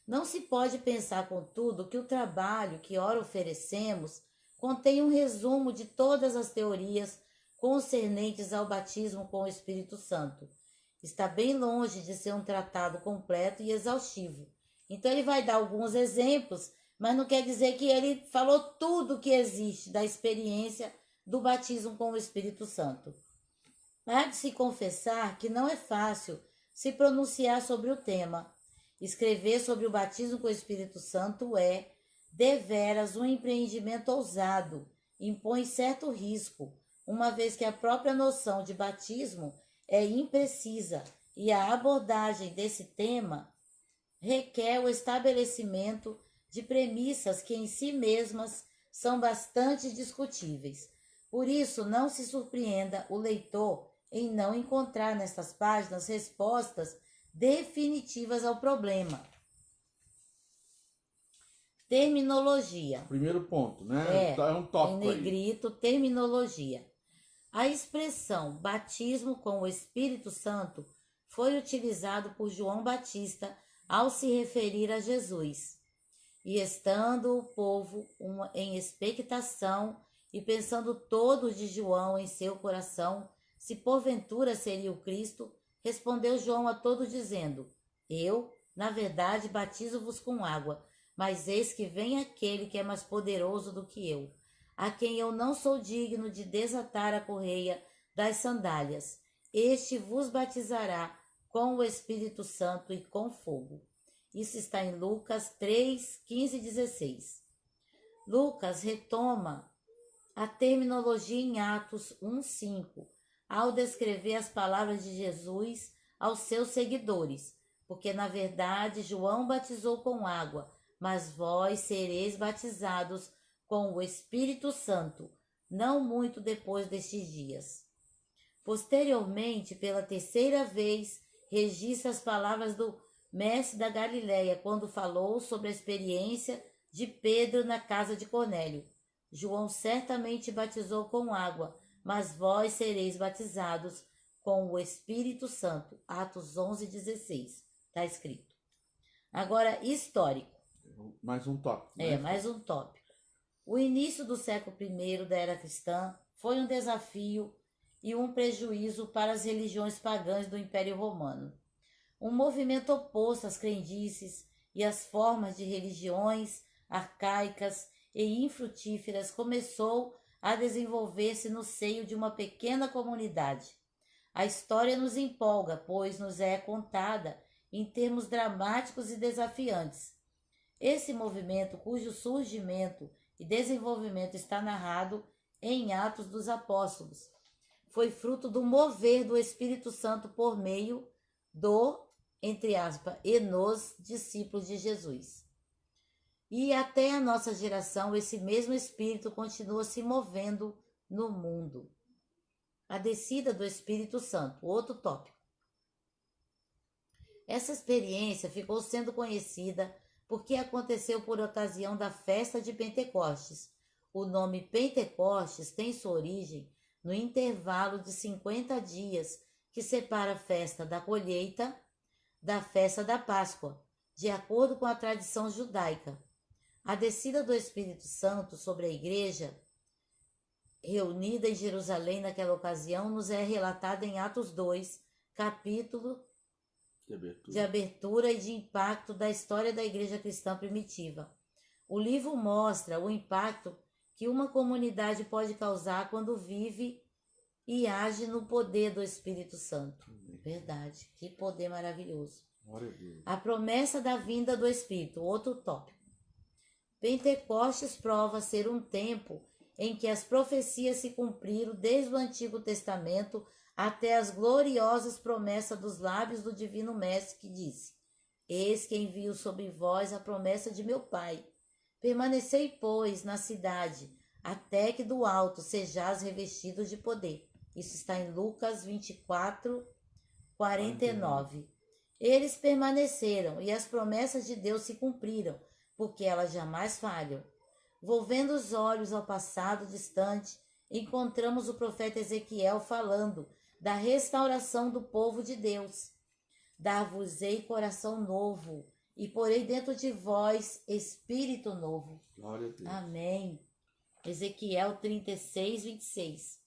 Não se pode pensar, contudo, que o trabalho que ora oferecemos contém um resumo de todas as teorias concernentes ao batismo com o Espírito Santo. Está bem longe de ser um tratado completo e exaustivo. Então ele vai dar alguns exemplos, mas não quer dizer que ele falou tudo que existe da experiência do batismo com o Espírito Santo. Há de se confessar que não é fácil se pronunciar sobre o tema. Escrever sobre o batismo com o Espírito Santo é, deveras, um empreendimento ousado, impõe certo risco, uma vez que a própria noção de batismo é imprecisa e a abordagem desse tema requer o estabelecimento de premissas que em si mesmas são bastante discutíveis. Por isso, não se surpreenda o leitor em não encontrar nestas páginas respostas definitivas ao problema. Terminologia. Primeiro ponto, né? É um tópico em negrito, aí. Terminologia. A expressão batismo com o Espírito Santo foi utilizado por João Batista ao se referir a Jesus. E estando o povo em expectação e pensando todos de João em seu coração, se porventura seria o Cristo, respondeu João a todos dizendo: Eu, na verdade, batizo-vos com água, mas eis que vem aquele que é mais poderoso do que eu, a quem eu não sou digno de desatar a correia das sandálias. Este vos batizará com o Espírito Santo e com fogo. Isso está em Lucas 3, 15 e 16. Lucas retoma a terminologia em Atos 1, 5, ao descrever as palavras de Jesus aos seus seguidores, porque na verdade João batizou com água, mas vós sereis batizados com o Espírito Santo, não muito depois destes dias. Posteriormente, pela terceira vez, registra as palavras do mestre da Galileia, quando falou sobre a experiência de Pedro na casa de Cornélio. João certamente batizou com água, mas vós sereis batizados com o Espírito Santo. Atos 11, 16. Está escrito. Agora, histórico. Mais um tópico. Né? Mais um tópico. O início do século I da era cristã foi um desafio e um prejuízo para as religiões pagãs do Império Romano. Um movimento oposto às crendices e às formas de religiões arcaicas e infrutíferas começou a desenvolver-se no seio de uma pequena comunidade. A história nos empolga, pois nos é contada em termos dramáticos e desafiantes. Esse movimento, cujo surgimento e desenvolvimento está narrado em Atos dos Apóstolos, foi fruto do mover do Espírito Santo por meio do, entre aspas, e nos discípulos de Jesus. E até a nossa geração, esse mesmo Espírito continua se movendo no mundo. A descida do Espírito Santo, outro tópico. Essa experiência ficou sendo conhecida porque aconteceu por ocasião da festa de Pentecostes. O nome Pentecostes tem sua origem no intervalo de 50 dias que separa a festa da colheita da festa da Páscoa, de acordo com a tradição judaica. A descida do Espírito Santo sobre a igreja reunida em Jerusalém naquela ocasião nos é relatada em Atos 2, capítulo de abertura e de impacto da história da igreja cristã primitiva. O livro mostra o impacto que uma comunidade pode causar quando vive e age no poder do Espírito Santo. Verdade, que poder maravilhoso. A promessa da vinda do Espírito, outro tópico. Pentecostes prova ser um tempo em que as profecias se cumpriram desde o Antigo Testamento até as gloriosas promessas dos lábios do Divino Mestre, que disse: Eis que envio sobre vós a promessa de meu Pai. Permanecei, pois, na cidade, até que do alto sejais revestidos de poder. Isso está em Lucas 24, 49. Eles permaneceram e as promessas de Deus se cumpriram, porque elas jamais falham. Volvendo os olhos ao passado distante, encontramos o profeta Ezequiel falando da restauração do povo de Deus. Dar-vos-ei coração novo, e porei dentro de vós espírito novo. Glória a Deus. Amém. Ezequiel 36, 26.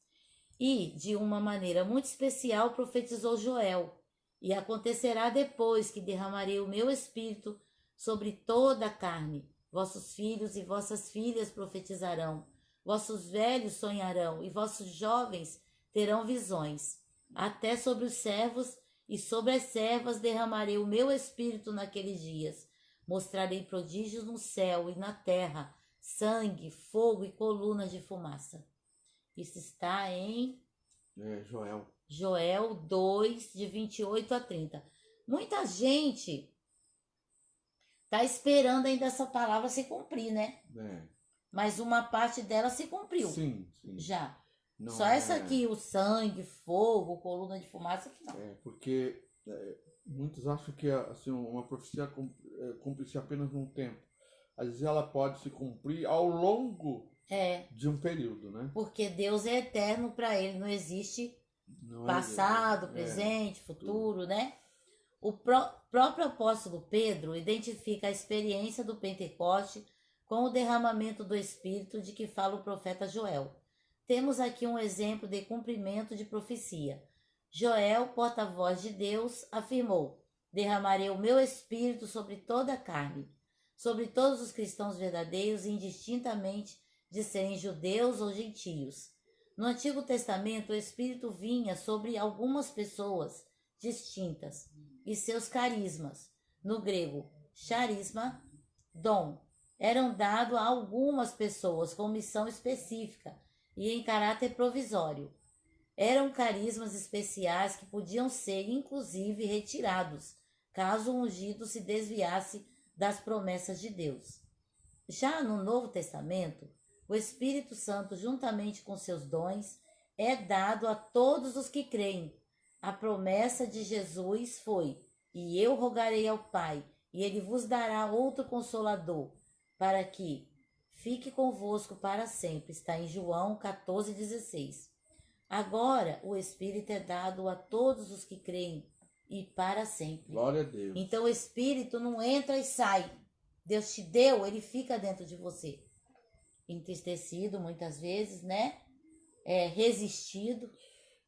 E, de uma maneira muito especial, profetizou Joel: E acontecerá depois que derramarei o meu espírito sobre toda a carne. Vossos filhos e vossas filhas profetizarão, vossos velhos sonharão, e vossos jovens terão visões. Até sobre os servos e sobre as servas derramarei o meu espírito naqueles dias. Mostrarei prodígios no céu e na terra, sangue, fogo e colunas de fumaça. Isso está em Joel 2, de 28 a 30. Muita gente está esperando ainda essa palavra se cumprir, né? Mas uma parte dela se cumpriu. Sim. Já. Não, só essa aqui, o sangue, fogo, coluna de fumaça, que não. Porque muitos acham que assim, uma profecia cumpre-se apenas num tempo. Às vezes ela pode se cumprir ao longo de um período, né? Porque Deus é eterno, para ele não existe passado, presente, futuro, né? O próprio apóstolo Pedro identifica a experiência do Pentecoste com o derramamento do Espírito de que fala o profeta Joel. Temos aqui um exemplo de cumprimento de profecia. Joel, porta-voz de Deus, afirmou: Derramarei o meu Espírito sobre toda a carne, sobre todos os cristãos verdadeiros, indistintamente de serem judeus ou gentios. No Antigo Testamento, o Espírito vinha sobre algumas pessoas distintas e seus carismas, no grego charisma, dom, eram dados a algumas pessoas com missão específica e em caráter provisório. Eram carismas especiais que podiam ser, inclusive, retirados, caso o ungido se desviasse das promessas de Deus. Já no Novo Testamento, o Espírito Santo, juntamente com seus dons, é dado a todos os que creem. A promessa de Jesus foi: E eu rogarei ao Pai, e ele vos dará outro Consolador, para que fique convosco para sempre. Está em João 14,16. Agora o Espírito é dado a todos os que creem e para sempre. Glória a Deus. Então o Espírito não entra e sai. Deus te deu, ele fica dentro de você. Entristecido muitas vezes, né? Resistido.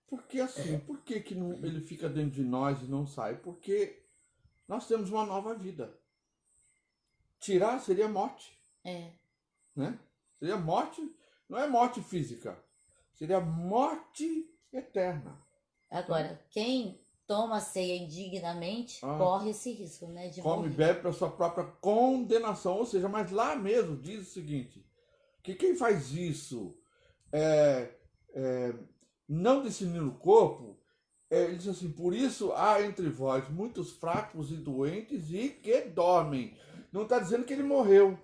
Porque assim, por que ele fica dentro de nós e não sai? Porque nós temos uma nova vida. Tirar seria morte. Né? Seria morte, não é morte física, seria morte eterna. Agora, quem toma a ceia indignamente corre esse risco, né? De come e bebe para sua própria condenação. Ou seja, mas lá mesmo diz o seguinte: que quem faz isso não discernindo o corpo, ele diz assim: por isso há entre vós muitos fracos e doentes e que dormem. Não está dizendo que ele morreu,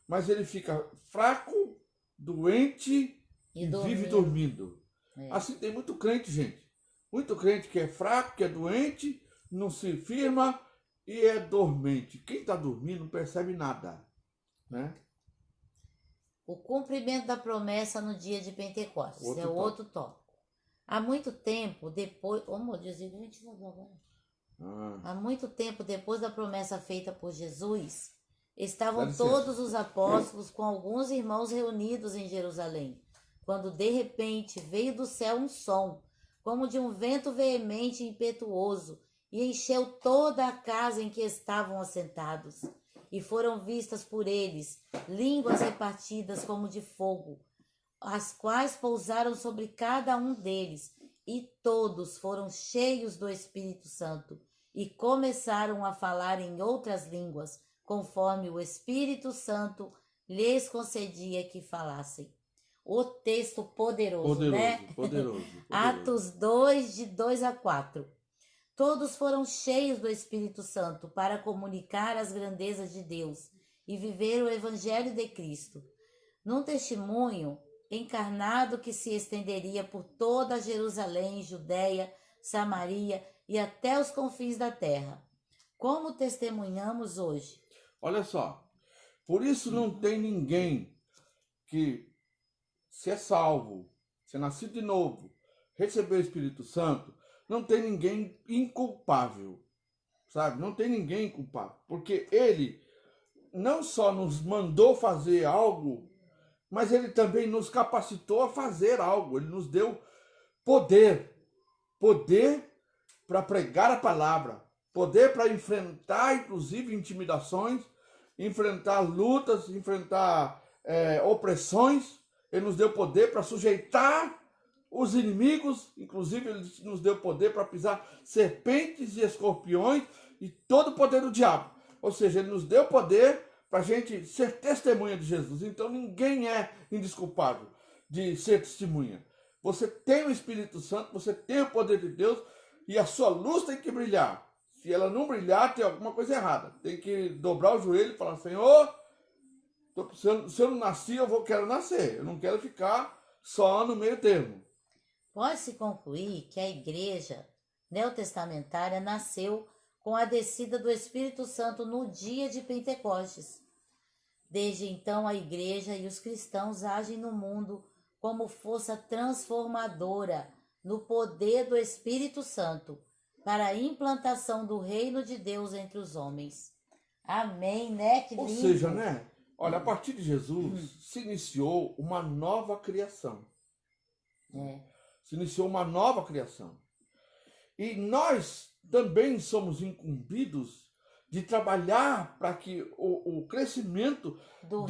mas ele fica fraco, doente e vive dormindo. Assim tem muito crente, gente. Muito crente que é fraco, que é doente, não se firma e é dormente. Quem está dormindo não percebe nada, né? O cumprimento da promessa no dia de Pentecostes é outro tópico. Há muito tempo depois... Ô, amor, desliga o ventilador agora. Há muito tempo depois da promessa feita por Jesus, estavam todos os apóstolos com alguns irmãos reunidos em Jerusalém, quando de repente veio do céu um som, como de um vento veemente e impetuoso, e encheu toda a casa em que estavam assentados. E foram vistas por eles línguas repartidas como de fogo, as quais pousaram sobre cada um deles, e todos foram cheios do Espírito Santo, e começaram a falar em outras línguas, conforme o Espírito Santo lhes concedia que falassem. O texto poderoso, né? Poderoso. Atos 2, de 2 a 4. Todos foram cheios do Espírito Santo para comunicar as grandezas de Deus e viver o Evangelho de Cristo, num testemunho encarnado que se estenderia por toda Jerusalém, Judéia, Samaria e até os confins da terra, como testemunhamos hoje. Olha só, por isso não tem ninguém que, se é salvo, se é nascido de novo, recebeu o Espírito Santo, não tem ninguém inculpável, sabe? Não tem ninguém inculpável, porque ele não só nos mandou fazer algo, mas ele também nos capacitou a fazer algo. Ele nos deu poder para pregar a palavra, poder para enfrentar, inclusive, intimidações, enfrentar lutas, enfrentar opressões. Ele nos deu poder para sujeitar os inimigos, inclusive ele nos deu poder para pisar serpentes e escorpiões e todo o poder do diabo. Ou seja, ele nos deu poder para a gente ser testemunha de Jesus. Então ninguém é indesculpável de ser testemunha. Você tem o Espírito Santo, você tem o poder de Deus e a sua luz tem que brilhar. Se ela não brilhar, tem alguma coisa errada. Tem que dobrar o joelho e falar: Senhor, se eu não nasci, quero nascer. Eu não quero ficar só no meio termo. Pode-se concluir que a igreja neotestamentária nasceu com a descida do Espírito Santo no dia de Pentecostes. Desde então, a igreja e os cristãos agem no mundo como força transformadora no poder do Espírito Santo para a implantação do reino de Deus entre os homens. Amém, né? Que lindo. Ou seja, né? Olha, a partir de Jesus se iniciou uma nova criação. Se iniciou uma nova criação. E nós também somos incumbidos de trabalhar para que o crescimento do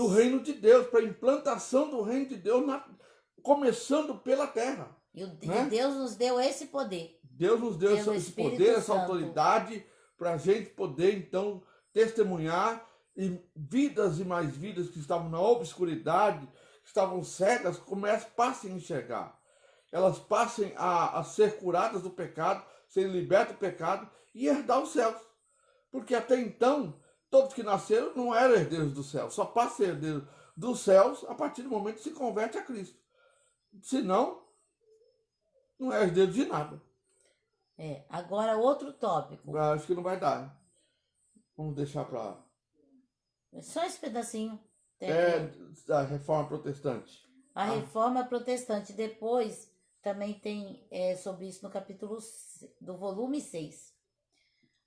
reino de Deus, para a implantação do reino de Deus, começando pela terra. E Deus nos deu esse poder. Deus nos deu esse poder, essa autoridade, para a gente poder, então, testemunhar, e vidas e mais vidas que estavam na obscuridade, que estavam cegas, passem a enxergar. Elas passem a ser curadas do pecado, serem libertas do pecado e herdar os céus. Porque até então, todos que nasceram não eram herdeiros do céu. Só passa a ser herdeiro dos céus a partir do momento que se converte a Cristo. Senão, não é herdeiro de nada. Agora outro tópico. Acho que não vai dar. Vamos deixar para... Só esse pedacinho. Da Reforma Protestante. A Reforma Protestante. Depois também tem sobre isso no capítulo do volume 6.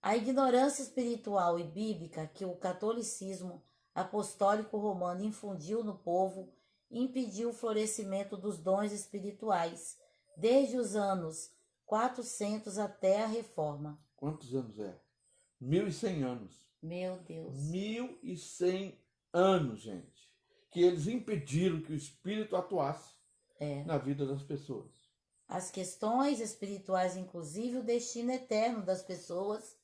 A ignorância espiritual e bíblica que o catolicismo apostólico romano infundiu no povo impediu o florescimento dos dons espirituais desde os anos 400 até a Reforma. Quantos anos é? 1100 anos. Meu Deus. 1100 anos, gente. Que eles impediram que o Espírito atuasse na vida das pessoas. As questões espirituais, inclusive o destino eterno das pessoas,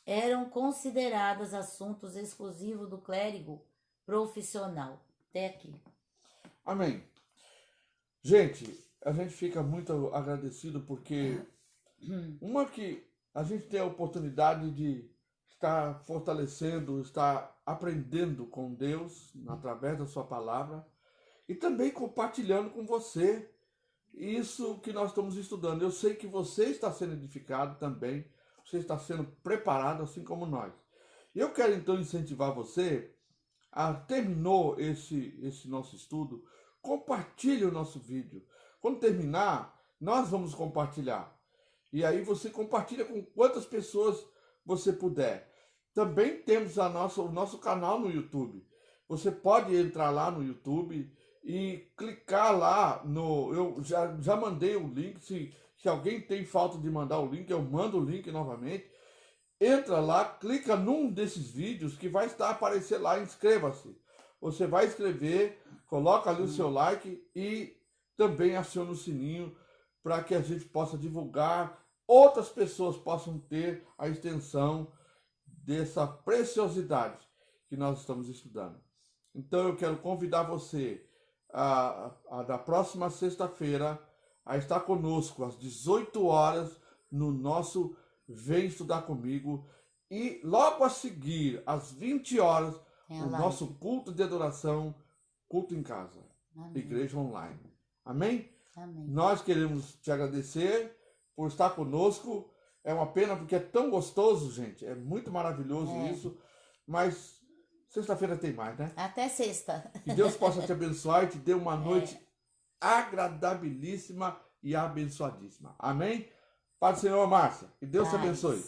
eram consideradas assuntos exclusivos do clérigo profissional. Até aqui. Amém. Gente, a gente fica muito agradecido porque que a gente tem a oportunidade de estar fortalecendo, estar aprendendo com Deus através da sua palavra e também compartilhando com você isso que nós estamos estudando. Eu sei que você está sendo edificado também você está sendo preparado assim como nós. E eu quero então incentivar você a terminou esse nosso estudo, compartilhe o nosso vídeo. Quando terminar, nós vamos compartilhar. E aí você compartilha com quantas pessoas você puder. Também temos o nosso canal no YouTube. Você pode entrar lá no YouTube e clicar lá no... Eu já mandei o link. Se alguém tem falta de mandar o link, eu mando o link novamente. Entra lá, clica num desses vídeos que vai estar aparecendo lá, inscreva-se. Você vai inscrever, coloca ali o seu like e também aciona o sininho para que a gente possa divulgar, outras pessoas possam ter a extensão dessa preciosidade que nós estamos estudando. Então eu quero convidar você da próxima sexta-feira a estar conosco às 18 horas no nosso Vem Estudar Comigo e logo a seguir, às 20 horas, o nosso culto de adoração, culto em casa, igreja online. Amém? Amém. Nós queremos te agradecer por estar conosco. É uma pena porque é tão gostoso, gente. É muito maravilhoso isso. Mas sexta-feira tem mais, né? Até sexta. Que Deus possa te abençoar e te dê uma noite agradabilíssima e abençoadíssima. Amém? Pai do Senhor, Márcia. Que Deus te abençoe.